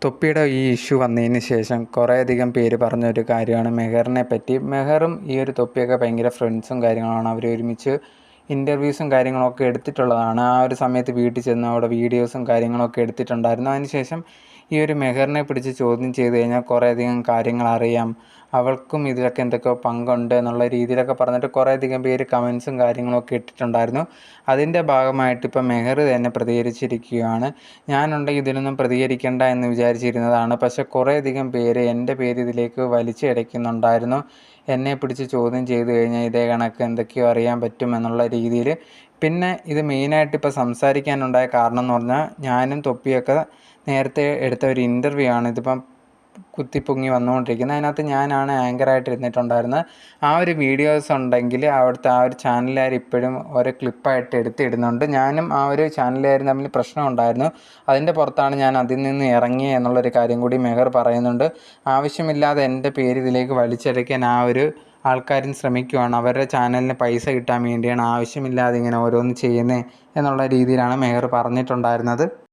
തൊപ്പിയുടെ ഈ ഇഷ്യൂ വന്നതിന് ശേഷം കുറേയധികം പേര് പറഞ്ഞൊരു കാര്യമാണ് മെഹറിനെ പറ്റി. മെഹറും ഈ ഒരു തൊപ്പിയൊക്കെ ഭയങ്കര ഫ്രണ്ട്സും കാര്യങ്ങളാണ്. അവർ ഒരുമിച്ച് ഇൻ്റർവ്യൂസും കാര്യങ്ങളൊക്കെ എടുത്തിട്ടുള്ളതാണ്. ആ ഒരു സമയത്ത് വീട്ടിൽ ചെന്ന് അവിടെ വീഡിയോസും കാര്യങ്ങളൊക്കെ എടുത്തിട്ടുണ്ടായിരുന്നു. അതിനുശേഷം ഈ ഒരു മെഹറിനെ പിടിച്ച് ചോദ്യം ചെയ്ത് കഴിഞ്ഞാൽ കുറേയധികം കാര്യങ്ങൾ അറിയാം, അവൾക്കും ഇതിലൊക്കെ എന്തൊക്കെയോ പങ്കുണ്ട് എന്നുള്ള രീതിയിലൊക്കെ പറഞ്ഞിട്ട് കുറേയധികം പേര് കമൻസും കാര്യങ്ങളൊക്കെ ഇട്ടിട്ടുണ്ടായിരുന്നു. അതിൻ്റെ ഭാഗമായിട്ട് ഇപ്പോൾ മെഹർ തന്നെ പ്രതികരിച്ചിരിക്കുകയാണ്. ഞാനുണ്ടെങ്കിൽ ഇതിനൊന്നും പ്രതികരിക്കേണ്ട എന്ന് വിചാരിച്ചിരുന്നതാണ്, പക്ഷെ കുറേയധികം പേര് എൻ്റെ പേര് ഇതിലേക്ക് വലിച്ചിഴയ്ക്കുന്നുണ്ടായിരുന്നു. എന്നെ പിടിച്ച് ചോദ്യം ചെയ്ത് കഴിഞ്ഞാൽ ഇതേ കണക്ക് എന്തൊക്കെയോ അറിയാൻ പറ്റും എന്നുള്ള രീതിയിൽ. പിന്നെ ഇത് മെയിനായിട്ട് ഇപ്പോൾ സംസാരിക്കാനുണ്ടായ കാരണം എന്ന് പറഞ്ഞാൽ ഞാനും തൊപ്പിയൊക്കെ നേരത്തെ എടുത്ത ഒരു ഇൻ്റർവ്യൂ ആണ് ഇതിപ്പം കുത്തിപ്പൊങ്ങി വന്നുകൊണ്ടിരിക്കുന്നത്. അതിനകത്ത് ഞാനാണ് ആങ്കറായിട്ട് ഇരുന്നിട്ടുണ്ടായിരുന്നത്. ആ ഒരു വീഡിയോസ് ഉണ്ടെങ്കിൽ അവിടുത്തെ ആ ഒരു ചാനലുകാർ ഇപ്പോഴും ഓരോ ക്ലിപ്പായിട്ട് എടുത്തിടുന്നുണ്ട്. ഞാനും ആ ഒരു ചാനലുകാരും തമ്മിൽ പ്രശ്നമുണ്ടായിരുന്നു. അതിൻ്റെ പുറത്താണ് ഞാൻ അതിൽ നിന്ന് ഇറങ്ങി എന്നുള്ളൊരു കാര്യം കൂടി മെഹർ പറയുന്നുണ്ട്. ആവശ്യമില്ലാതെ എൻ്റെ പേര് ഇതിലേക്ക് വലിച്ചഴയ്ക്കാൻ ആ ഒരു ആൾക്കാരും ശ്രമിക്കുകയാണ്. അവരുടെ ചാനലിന് പൈസ കിട്ടാൻ വേണ്ടിയാണ് ആവശ്യമില്ലാതെ ഇങ്ങനെ ഓരോന്ന് ചെയ്യുന്നത് എന്നുള്ള രീതിയിലാണ് മെഹർ പറഞ്ഞിട്ടുണ്ടായിരുന്നത്.